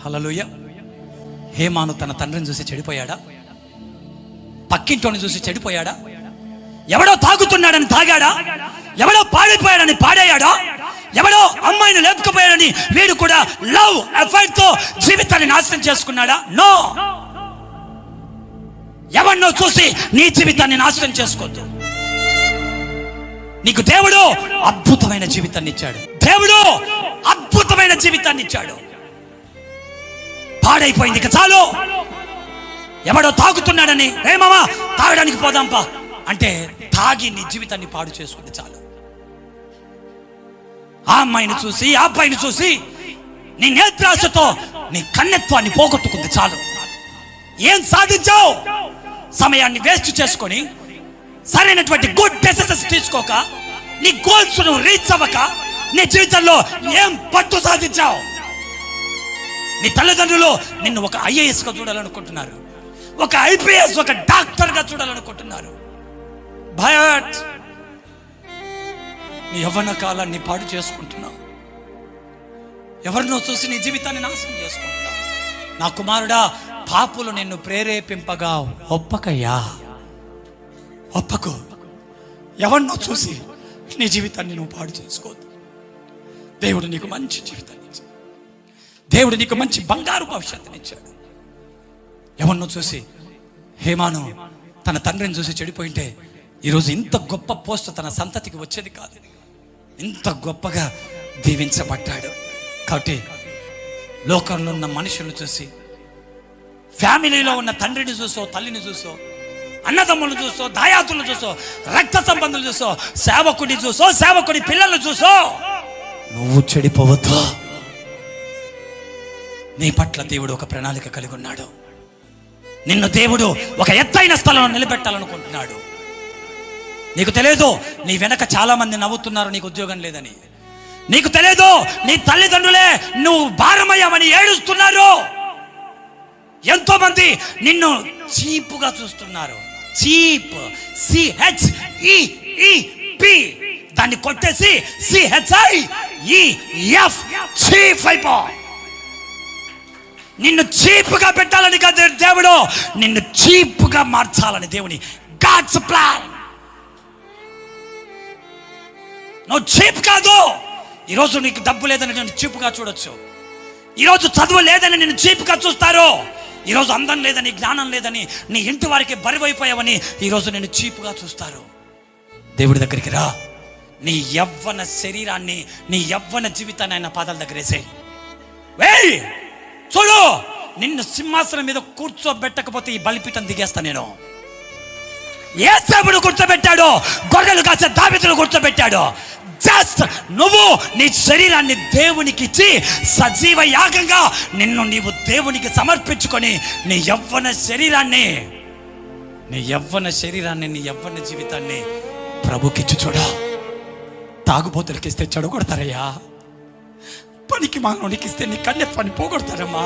హల్లెలూయా. హేమాను తన తండ్రిని చూసి చెడిపోయాడా? పక్కింటోని చూసి చెడిపోయాడా? ఎవడో తాగుతున్నాడని తాగాడా? ఎవడో పాడైపోయాడని పాడేయాడా? ఎవడో అమ్మాయిని లేపుకుపోయాడని వీడు కూడా లవ్ అఫైర్ తో జీవితాన్ని నాశనం చేసుకున్నాడా? నో. ఎవరినో చూసి నీ జీవితాన్ని నాశనం చేసుకోవద్దు. నీకు దేవుడు అద్భుతమైన జీవితాన్ని ఇచ్చాడు. దేవుడు అద్భుతమైన జీవితాన్ని ఇచ్చాడు. పాడైపోయింది ఇక చాలు. ఎవడో తాగుతున్నాడని రే మామా తాగడానికి పోదాంపా అంటే తాగి నీ జీవితాన్ని పాడు చేసుకుంది చాలు. ఆ అమ్మాయిని చూసి ఆ అబ్బాయిని చూసి నీ నేత్రాశతో నీ కన్నెత్వాన్ని పోగొట్టుకుంది చాలు. ఏం సాధించావు? సమయాన్ని వేస్ట్ చేసుకొని సరైనటువంటి గుడ్ డెసిషన్స్ తీసుకోక నీ గోల్స్ ను రీచ్ అవ్వక నీ జీవితంలో ఏం పట్టు సాధించావు? నీ తల్లిదండ్రులు నిన్ను ఒక IAS గా చూడాలనుకుంటున్నారు, ఒక IPS, ఒక డాక్టర్ గా చూడాలనుకుంటున్నారు. బట్ నీ యవ్వన కాలాన్ని పాడు చేసుకుంటున్నావు. ఎవరినో చూసి నీ జీవితాన్ని నాశనం చేసుకుంటున్నావు. నా కుమారుడా, పాపులు నిన్ను ప్రేరేపింపగా ఒప్పకయ్యా, ఒప్పకు. ఎవరినో చూసి నీ జీవితాన్ని నువ్వు పాడు చేసుకోవద్దు. దేవుడు నీకు మంచి జీవితాన్ని ఇచ్చాడు. దేవుడు నీకు మంచి బంగారు భవిష్యత్తుని ఇచ్చాడు. ఎవరినో చూసి హేమాను తన తండ్రిని చూసి చెడిపోయింటే ఈరోజు ఇంత గొప్ప పోస్ట్ తన సంతతికి వచ్చేది కాదు. ఇంత గొప్పగా దీవించబడ్డాడు. కాబట్టి లోకంలో ఉన్న మనుషులను చూసి, ఫ్యామిలీలో ఉన్న తండ్రిని చూసో, తల్లిని చూసో, అన్నదమ్ములను చూసో, దాయాతులను చూసో, రక్త సంబంధులు చూసో, సేవకుడిని చూసో, సేవకుడి పిల్లలను చూసో నువ్వు చెడిపోవద్దు. నీ పట్ల దేవుడు ఒక ప్రణాళిక కలిగి ఉన్నాడు. నిన్ను దేవుడు ఒక ఎత్తైన స్థలంలో నిలబెట్టాలనుకుంటున్నాడు. నీకు తెలియదు నీ వెనక చాలా మంది నవ్వుతున్నారు నీకు ఉద్యోగం లేదని. నీకు తెలియదు నీ తల్లిదండ్రులే నువ్వు భారమయ్యామని ఏడుస్తున్నారు. ఎంతో మంది నిన్ను చీపుగా చూస్తున్నారు. చీప్, CHEEP, దాన్ని కొట్టేసి CHIEF, చీప్ అయిపో. నిన్ను చీప్గా పెట్టాలని కాదు దేవుడు, నిన్ను చీప్గా మార్చాలని దేవుని గాడ్స్ ప్లాన్. నువ్వు చీప్ కాదు. ఈరోజు నీకు డబ్బు లేదని నేను చీప్గా చూడొచ్చు. ఈరోజు చదువు లేదని నేను చీప్గా చూస్తారు. ఈరోజు అందం లేదని, జ్ఞానం లేదని, నీ ఇంటి వారికి బరువైపోయావని ఈరోజు నేను చీప్గా చూస్తారు. దేవుడి దగ్గరికి రా. నీ యవ్వన శరీరాన్ని, నీ యవ్వన జీవితాన్ని ఆయన పాదాల దగ్గర వేసేయ్. వేయ్. చూడు, నిన్ను సింహాసనం మీద కూర్చోబెట్టకపోతే ఈ బలిపీఠం దిగేస్తా నేను. యేసేపును కూర్చోబెట్టాడు, గొర్రెలు కాసే దావీదును కూర్చోబెట్టాడు. జస్ట్ నువ్వు నీ శరీరాన్ని దేవునికి ఇచ్చి సజీవ యాగంగా నిన్ను నీవు దేవునికి సమర్పించుకొని నీ యవ్వన శరీరాన్ని, నీ యవ్వన జీవితాన్ని ప్రభుకిచ్చి చూడ. తాగుబోతులకి ఇస్తే చెడగొడతారయ్యా. పనికి మానవునికి ఇస్తే నీ కన్యత్వాన్ని పోగొడతారమ్మా.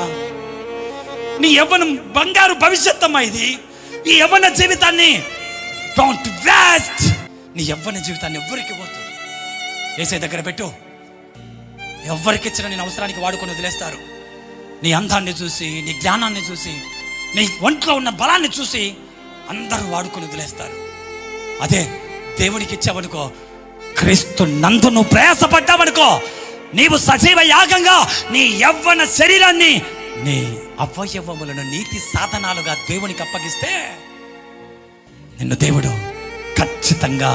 నీ యవ్వనం బంగారు భవిష్యత్తమ్మా ఇది. ఈ యవ్వన జీవితాన్ని డోంట్ వేస్ట్. నీ యవ్వన జీవితాన్ని ఎవ్వరికి పోతుంది యేసయ్య దగ్గర పెట్టు. ఎవరికి ఇచ్చిన నేను అవసరానికి వాడుకొని వదిలేస్తారు. నీ అందాన్ని చూసి, నీ జ్ఞానాన్ని చూసి, నీ ఒంట్లో ఉన్న బలాన్ని చూసి అందరూ వాడుకొని వదిలేస్తారు. అదే దేవునికి ఇచ్చావనుకో, క్రీస్తు నందు నువ్వు ప్రయాసపడ్డావనుకో, నీవు సజీవ యాగంగా నీ యవ్వన శరీరాన్ని, నీ అవయవములను నీతి సాధనాలుగా దేవునికి అప్పగిస్తే నిన్ను దేవుడు ఖచ్చితంగా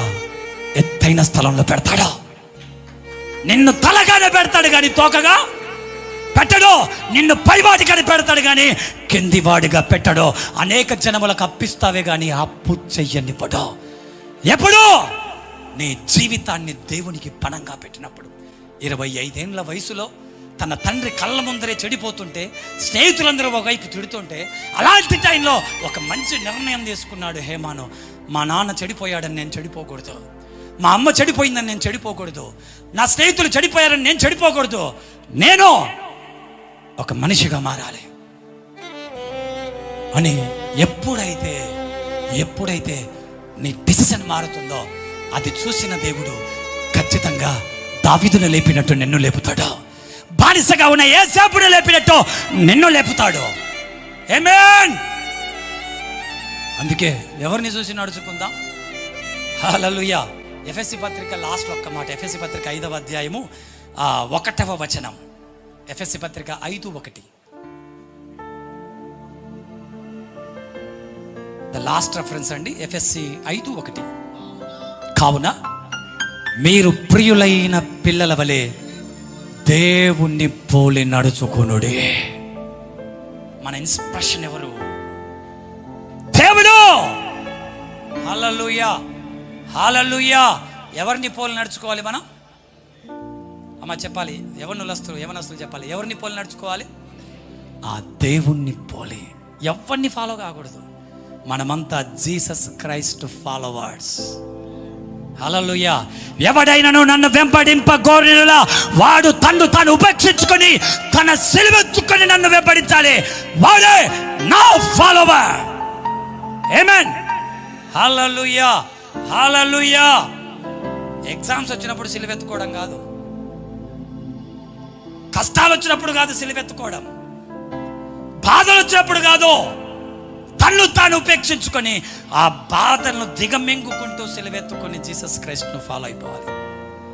ఎత్తైన స్థలంలో పెడతాడు. నిన్ను తలగానే పెడతాడు కానీ తోకగా పెట్టడు. నిన్ను పైవాడిగానే పెడతాడు కానీ కిందివాడిగా పెట్టడు. అనేక జనములకు అప్పిస్తావే కానీ అప్పు చెయ్యనివ్వడు. ఎప్పుడు? నీ జీవితాన్ని దేవునికి పణంగా పెట్టినప్పుడు. 25 ఏళ్ల వయసులో తన తండ్రి కళ్ళ ముందరే చెడిపోతుంటే, స్నేహితులందరూ ఒకవైపు తిడుతుంటే, అలాంటి టైంలో ఒక మంచి నిర్ణయం తీసుకున్నాడు హేమాను. మా నాన్న చెడిపోయాడని నేను చెడిపోకూడదు, మా అమ్మ చెడిపోయిందని నేను చెడిపోకూడదు, నా స్నేహితులు చెడిపోయారని నేను చెడిపోకూడదు, నేను ఒక మనిషిగా మారాలి అని ఎప్పుడైతే నీ డిసిషన్ మారుతుందో అది చూసిన దేవుడు ఖచ్చితంగా దావీదును లేపినట్టు నిన్ను లేపుతాడు. బానిసగా ఉన్న యేసేపును లేపినట్టు నిన్ను లేపుతాడు. ఆమేన్. అందుకే ఎవరిని చూసి నడుచుకుందాం? హల్లెలూయా. ఎఫెసీ పత్రిక లాస్ట్ ఒక్క మాట, ఎఫెసీ పత్రిక 5వ అధ్యాయము 1వ వచనం. ఎఫెసీ పత్రిక 5:1. ద లాస్ట్ రెఫరెన్స్ అండి, ఎఫెసీ 5:1. కావున మీరు ప్రియులైన పిల్లల వలె దేవుణ్ణి పోలి నడుచుకునుడే. మన ఇన్స్పిరేషన్ ఎవరు? దేవుడు. హల్లెలూయా, హల్లెలూయా. ఎవరిని పోలి నడుచుకోవాలి మనం? అమ్మ చెప్పాలి, యవనస్తులు చెప్పాలి, ఎవరిని పోలి నడుచుకోవాలి? ఆ దేవుణ్ణి పోలి. ఎవరిని ఫాలో కాకూడదు. మనమంతా జీసస్ క్రైస్ట్ ఫాలోవర్స్. హల్లెలూయా. ఎవడైనను నన్ను వెంబడింపగోరినలా వాడు తాను ఉపేక్షించుకొని తన సిలువెత్తుకొని నన్ను వెంబడించాలి. వాడే నా ఫాలోవర్. ఆమేన్. హల్లెలూయా, హల్లెలూయా. ఎగ్జామ్స్ వచ్చినప్పుడు సిలువెత్తుకోవడం కాదు, కష్టాలు వచ్చినప్పుడు కాదు సిలువెత్తుకోవడం, బాధలు వచ్చినప్పుడు కాదు, తాను ఉపేక్షించుకొని ఆ బాధలను దిగమింగుకుంటూ సిలువెత్తుకొని జీసస్ క్రైస్ట్ను ఫాలో అయిపోవాలి.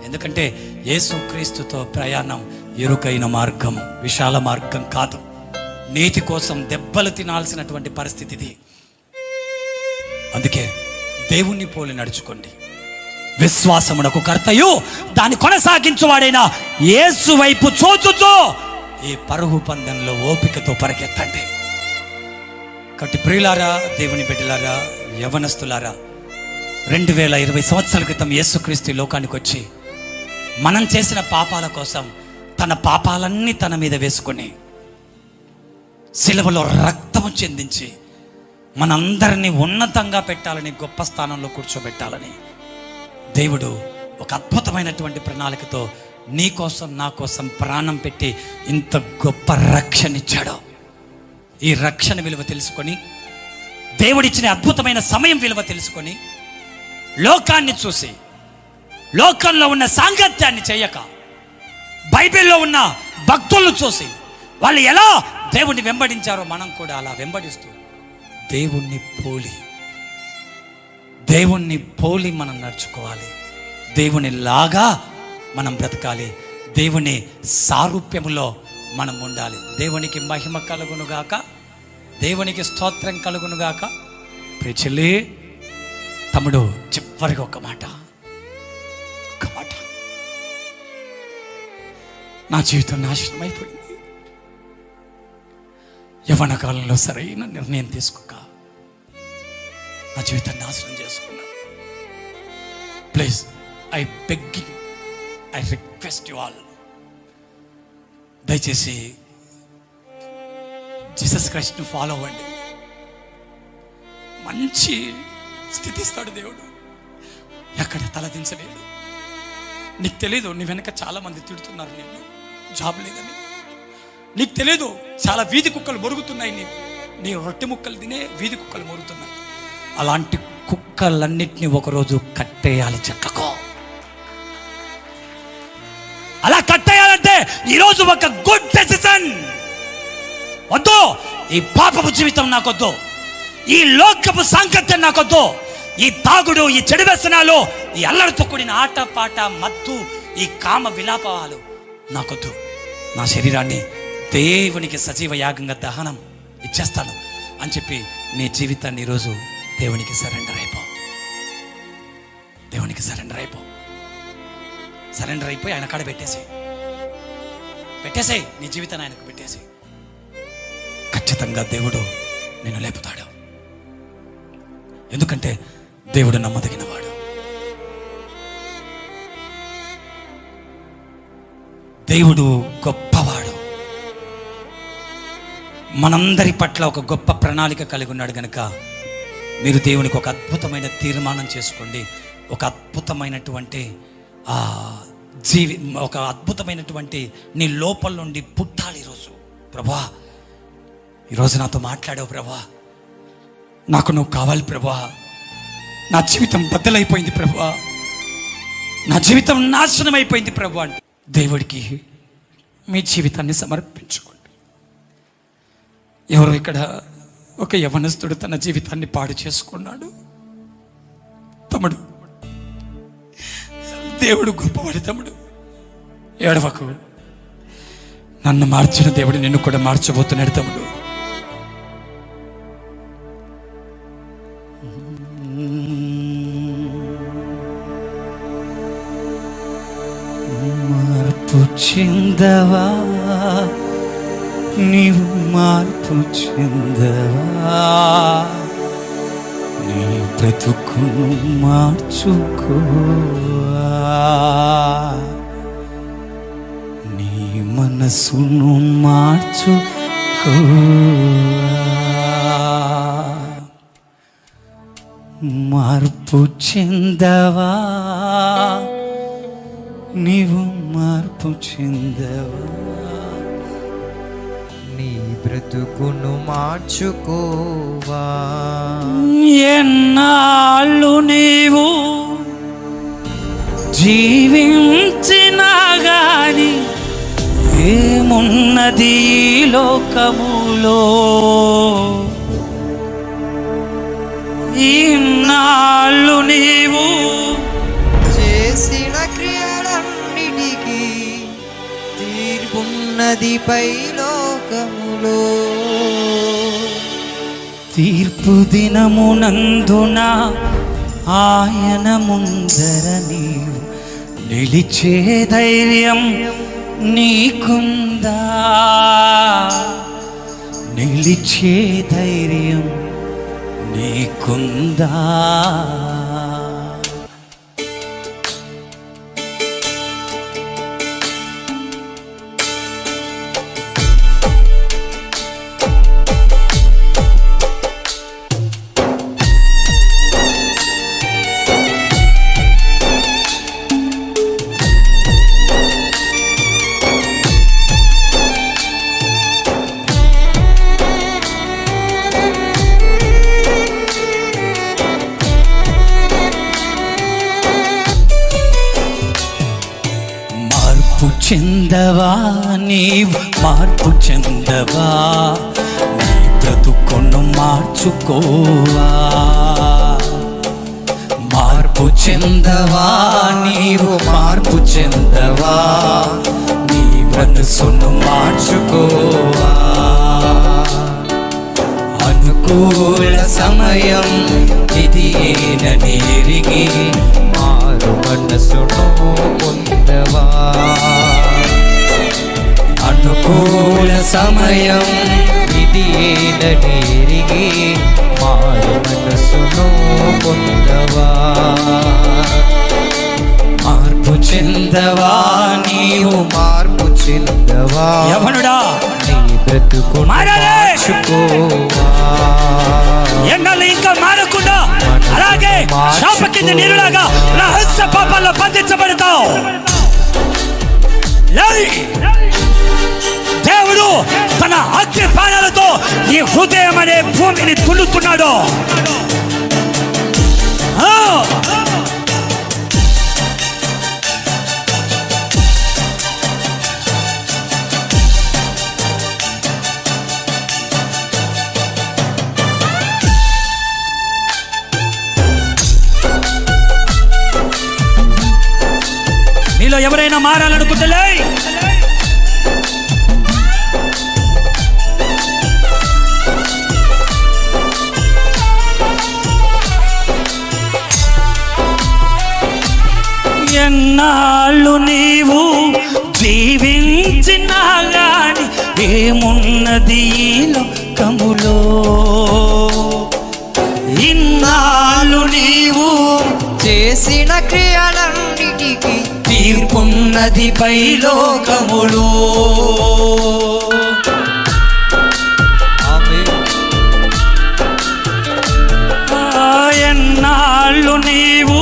ఎందుకంటే యేసు క్రీస్తుతో ప్రయాణం ఇరుకైన మార్గం, విశాల మార్గం కాదు. నీతి కోసం దెబ్బలు తినాల్సినటువంటి పరిస్థితి ఇది. అందుకే దేవుణ్ణి పోలి నడుచుకోండి. విశ్వాసమునకు కర్తయు దాన్ని కొనసాగించువాడైన యేసు వైపు చూచుతూ ఈ పరుగు పందెంలో ఓపికతో పరిగెత్తండి. కాబట్టి ప్రియులారా, దేవుని బిడ్డలారా, యవనస్తులారా, 2020 సంవత్సరాల క్రితం యేసుక్రీస్తు లోకానికి వచ్చి మనం చేసిన పాపాల కోసం తన పాపాలన్నీ తన మీద వేసుకొని సిలువలో రక్తము చెందించి మనందరినీ ఉన్నతంగా పెట్టాలని, గొప్ప స్థానంలో కూర్చోబెట్టాలని దేవుడు ఒక అద్భుతమైనటువంటి ప్రణాళికతో నీ కోసం నా కోసం ప్రాణం పెట్టి ఇంత గొప్ప రక్షణ ఇచ్చాడు. ఈ రక్షణ విలువ తెలుసుకొని, దేవుడిచ్చిన అద్భుతమైన సమయం విలువ తెలుసుకొని, లోకాన్ని చూసి లోకంలో ఉన్న సాంగత్యాన్ని చేయక, బైబిల్లో ఉన్న భక్తులను చూసి వాళ్ళు ఎలా దేవుణ్ణి వెంబడించారో మనం కూడా అలా వెంబడిస్తూ దేవుణ్ణి పోలి మనం నడుచుకోవాలి. దేవుని లాగా మనం బ్రతకాలి. దేవుని సారూప్యములో మనం ఉండాలి. దేవునికి మహిమ కలుగునుగాక, దేవునికి స్తోత్రం కలుగునుగాక. ప్రియులే, తమ్ముడు చివరికి ఒక మాట, నా జీవితం నాశనం అయిపోయింది. యవ్వన కాలంలో సరైన నిర్ణయం తీసుకోక నా జీవితాన్ని నాశనం చేసుకున్నా. Please, I request you all, దయచేసి జీసస్ క్రైస్ట్ని ఫాలో అవ్వండి. మంచి స్థితి ఇస్తాడు దేవుడు, ఎక్కడ తలదించలేడు. నీకు తెలీదు, నీ వెనక చాలా మంది తిడుతున్నారు, నేను జాబ్ లేదని. నీకు తెలీదు, చాలా వీధి కుక్కలు మొరుగుతున్నాయి. నీ రొట్టె ముక్కలు తినే వీధి కుక్కలు మొరుగుతున్నాయి. అలాంటి కుక్కలన్నిటినీ ఒకరోజు కట్టేయాలి చెట్లకు. అలా కట్టేయాలంటే ఈరోజు ఒక గుడ్ డెసిషన్. వద్దు, ఈ పాపపు జీవితం నాకొద్దు, ఈ లోకపు సాంగత్యం నాకొద్దు, ఈ తాగుడు, ఈ చెడు వ్యసనాలు, ఈ అల్లరితో కూడిన ఆట పాట, మత్తు, ఈ కామ విలాపాలు నాకొద్దు. నా శరీరాన్ని దేవునికి సజీవ యాగంగా దహనం ఇచ్చేస్తాను అని చెప్పి నీ జీవితాన్ని ఈరోజు దేవునికి సరెండర్ అయిపో. దేవునికి సరెండర్ అయిపోయి ఆయన కాడ పెట్టేసేయ్. నీ జీవితాన్ని ఆయనకు పెట్టేసి ఖచ్చితంగా దేవుడు నిన్ను లేపుతాడు. ఎందుకంటే దేవుడు నమ్మదగినవాడు. దేవుడు గొప్పవాడు. మనందరి పట్ల ఒక గొప్ప ప్రణాళిక కలిగి ఉన్నాడు కనుక మీరు దేవునికి ఒక అద్భుతమైన తీర్మానం చేసుకోండి. ఒక అద్భుతమైనటువంటి ఒక అద్భుతమైనటువంటి నీ లోపల నుండి పుట్టాలి ఈరోజు. ప్రభా, ఈరోజు నాతో మాట్లాడావు ప్రభా, నాకు నువ్వు కావాలి ప్రభా, నా జీవితం బద్దలైపోయింది ప్రభా, నా జీవితం నాశనం అయిపోయింది ప్రభా అంటే దేవుడికి మీ జీవితాన్ని సమర్పించుకోండి. ఎవరో ఇక్కడ ఒక యవనస్తుడు తన జీవితాన్ని పాడు చేసుకున్నాడు. తమ్ముడు, దేవుడు గొప్పవాడు. తమ్ముడు, ఏడవకు. నన్ను మార్చిన దేవుడు నిన్ను కూడా మార్చబోతున్నాడు. తమ్ముడు, మార్పు చెందవా, నీవు మార్పు చెందవా, నీ బ్రతుకును మార్చుకోవా, నీ మనసును మార్చుకోవా. మార్పు చెందవా, నీవు మార్పు చెందవా, నీ బ్రతుకును మార్చుకోవా. ఎన్నాళ్ళు నీవు జీవించినా గాని ఏమున్నది ఈ లోకములో, ఇన్నాళ్ళు నీవు చేసిన క్రియలన్నిటికీ తీర్పున్నది పైలోకములో. తీర్పు దినమునందున ఆయన ముందర నీవు నిలిచే ధైర్యం నీకుందా, నిలిచే ధైర్యం నీకుందా. మార్పు చెందవా, నీవు మార్పు చెందవా, నీ బ్రతుకును మార్చుకోవా. మార్పు చెందవా, నీవు మార్పు చెందవా, నీ మనసును మార్చుకోవా. అనుకూల సమయం ఇది ఏనని ఎరిగి మారు మనసును పొందవా. అనుకూల సమయం ఇది ఏనెరిగి మారు మనసును పొందవా. మార్పు చెందవా, నీవు మార్పు చెందవా, యవనుడా నీ బ్రతుకును మారాలి. మార్చుకోవా. ఎన్నాళ్ళు ఇంకా మారకుండా అలాగే శాప కింద నీరులాగా రహస్య పాపాల్లో బంధించబడతావు. దేవుడు తన అగ్ని బాణాలతో ఈ హృదయం అనే భూమిని తుల్లుతున్నాడు. మీలో ఎవరైనా మారాలనుకుంటలే, ఎన్నాళ్ళు నీవు జీవించినా గాని ఏమున్నది ఈ లోకములో, ఇన్నాళ్ళు నీవు చేసిన క్రియలన్నిటికీ తీర్పున్నది పైలోకములో. ఎన్నాళ్ళు నీవు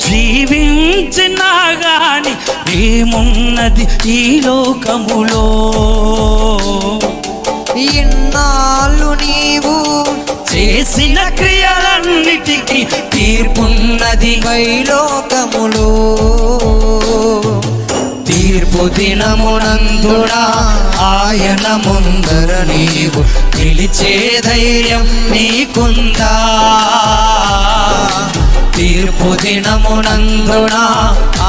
జీవించినా గాని ఏమున్నది ఈ లోకములో, ఇన్నాళ్ళు నీవు చేసిన క్రియలన్నిటికీ తీర్పున్నది పైలోకములో. తీర్పు దినమునందున ఆయన ముందర నీవు నిలిచే ధైర్యం నీకుందా? తీర్పు దినమునందున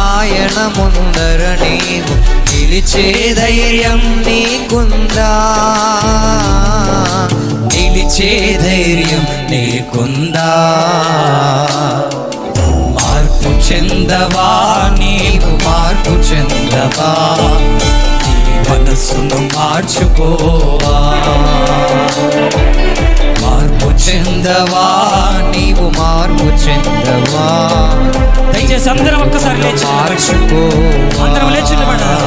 ఆయన ముందర నీవు నిలిచే ధైర్యం నీకుందా? నిలిచే ధైర్యం నీకుందా? మార్పు చెందవా నీవు, మార్పు చెందవా, నీ మనసును మార్చుకోవా. మార్పు చెందవా నీవు, మార్పు చెందవా. దయచేసి అందరం ఒక్కసారి లేచి మార్చుకో. అందరం లేచి నిలబడదాం,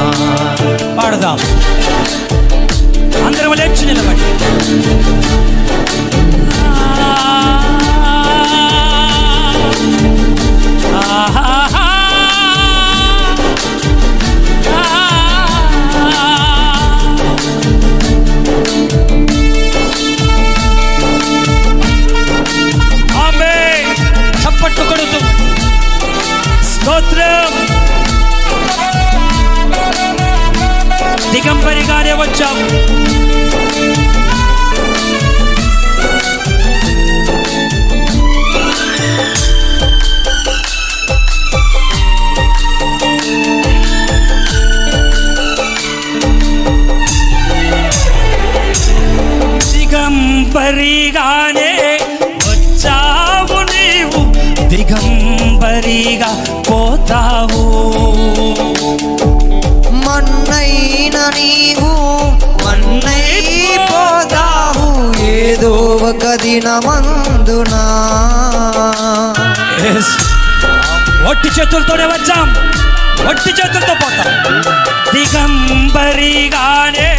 పాడదాం. అందరం లేచి నిలబడి చప్పట్లు కొడుతూ స్తోత్రం. దిగంబరిగానే వచ్చాం, దిగంబరిగానే వచ్చావు నీవు, దిగంబరిగా పోతావు. మన్నైన నీవు మన్నైపోతావు ఏదో ఒక దినమందునా. ఒట్టి చేతులతోనే వచ్చాం, ఒట్టి చేతులతో పోతాం. దిగంబరిగానే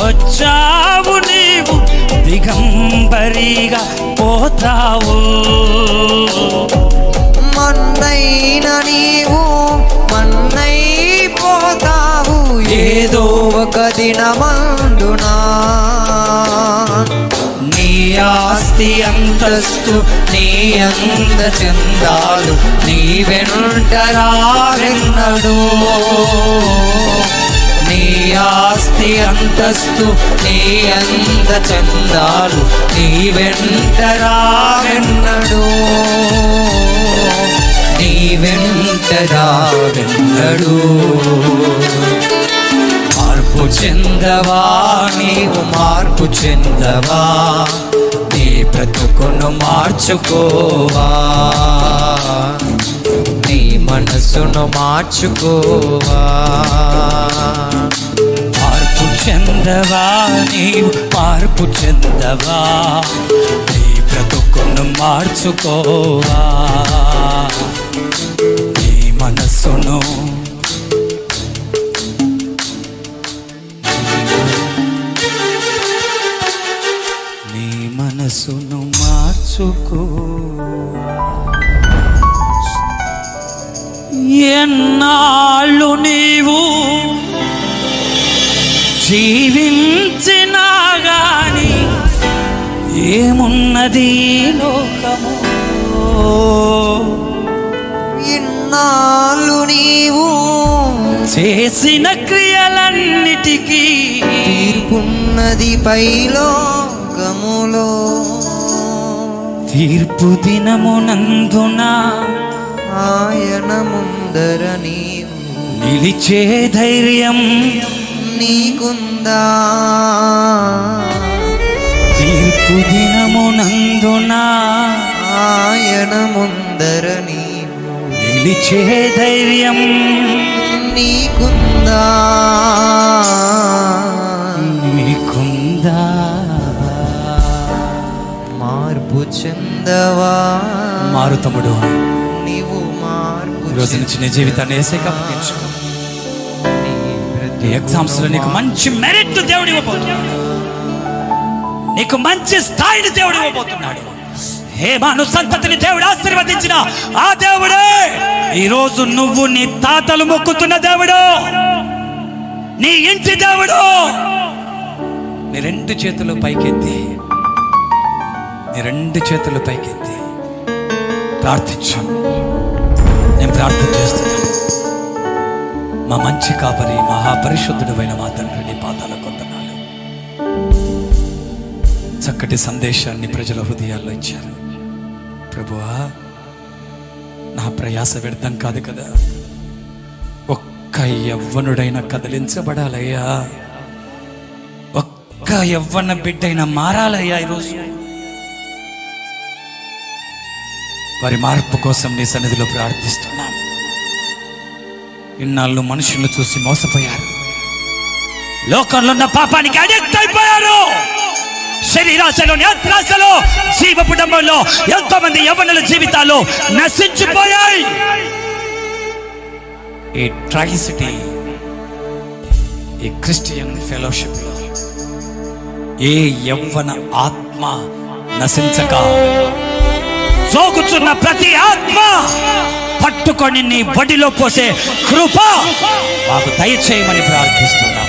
వచ్చావు నీవు, దిగంబరిగా పోతావు. మన్నైన నీవు మన్నైపోతావు ఏదో ఒక దినమందునా. నీ ఆస్తి అంతస్తు నీ అంద చందాలు నీ వెంట రారెన్నడు. నీ ఆస్తి అంతస్తు నీ అంద చందాలు నీ వెంట రారెన్నడు. నీ వెంట రారెన్నడు. మార్పు చెందవా నీవు, మార్పు చెందవా, నీ బ్రతుకును మార్చుకోవా. నీ మనసును మార్చుకోవా. మార్పు చెందవా నీవు, మార్పు చెందవా, నీ బ్రతుకును మార్చుకోవా. నీ మనసును మనసును మార్చుకో. ఎన్నాళ్ళు నీవు జీవించినా గాని ఏమున్నది లోకము. ఇన్నాళ్ళు నీవు చేసిన క్రియలన్నిటికీ తీర్పున్నది పైలోకములో. తీర్పు దినమునందున ఆయన ముందర నీవు నిలిచే ధైర్యం నీకుందా. తీర్పు దినమునందున ఆయన ముందర నీవు నిలిచే ధైర్యం నీకుందా. నీకుందా. మార్పు చెందవా. మారు తమ్ముడు, నీవు మార్పు ఈరోజు నుంచి నీ జీవితాన్ని ఏసైకి అప్పగించుకో. నీ ఎగ్జామ్స్ లో నీకు మంచి మెరిట్ దేవుడు ఇవ్వబోతున్నాడు. నీకు మంచి స్థాయిని దేవుడు ఇవ్వబోతున్నాడు. హేమాను సంతతిని దేవుడు ఆశీర్వదించిన ఆ దేవుడే ఈరోజు నువ్వు నీ తాతలు మొక్కుతున్న దేవుడు, నీ ఇంటి దేవుడు. నీ రెండు చేతులు పైకెత్తి, నీ రెండు చేతులు పైకెత్తి ప్రార్థించు. నేను ప్రార్థన చేస్తున్నాను. మా మంచి కాపరి మహాపరిశుద్ధుడైన మా తండ్రి నీ పాదాల కొందనాలు. చక్కటి సందేశాన్ని ప్రజల హృదయాల్లో ఇచ్చారు ప్రభువా. నా ప్రయాస వ్యర్థం కాదు కదా, ఒక్క యవ్వనుడైనా కదిలించబడాలయ్యా, ఒక్క యవ్వన బిడ్డైనా మారాలయ్యా. ఈరోజు వారి మార్పు కోసం నీ సన్నిధిలో ప్రార్థిస్తున్నాను. ఇన్నాళ్ళు మనుషులను చూసి మోసపోయారు, లోకంలో ఉన్న పాపానికి అడిక్ట్ అయిపోయారు. శరీరాశలో, నేత్రాశలో, జీవపు డంబంలో ఎంతో మంది యవ్వనుల జీవితాలు నశించిపోయాయి. ఈ ట్రై సిటీ, ఈ క్రిస్టియన్ ఫెలోషిప్ లో ఏ యవ్వన ఆత్మ నశించక సోకుచున్న ప్రతి ఆత్మ పట్టుకొని నీ బడిలో పోసే కృప మాకు దయచేయమని ప్రార్థిస్తున్నాం.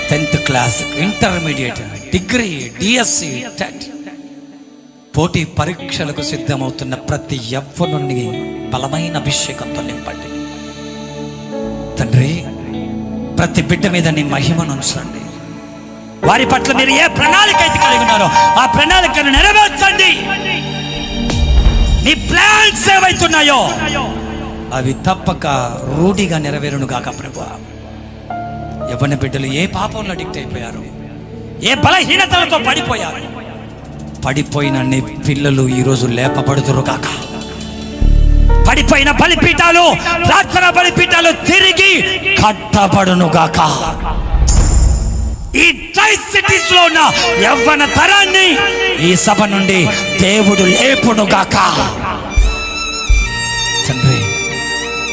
10th class, intermediate, degree, DSC, TET పోటీ పరీక్షలకు సిద్ధమవుతున్న ప్రతి యవ్వనుని బలమైన అభిషేకంతో నింపండి తండ్రి. ప్రతి బిడ్డ మీద నీ మహిమను ఉంచండి. వారి పట్ల మీరు ఏ ప్రణాళిక అయితే కలిగి ఉన్నారో ఆ ప్రణాళికను నెరవేర్చండి. నీ ప్లాన్స్ ఏవైతున్నాయో అవి తప్పక రూఢిగా నెరవేరును గాక ప్రభువా. యవ్వన బిడ్డలు ఏ పాపంలో అడిక్ట్ అయిపోయారు, ఏ బలహీనతలతో పడిపోయారు, పడిపోయిన నీ పిల్లలు ఈరోజు లేపబడుదురు గాక. పడిపోయిన బలిపీఠాలు, ప్రార్థన బలిపీఠాలు తిరిగి కట్టబడును గాక. ఈ ట్రై సిటీస్ లో ఉన్న యవ్వన తరాన్ని ఈ సభ నుండి దేవుడు లేపును గాక తండ్రి.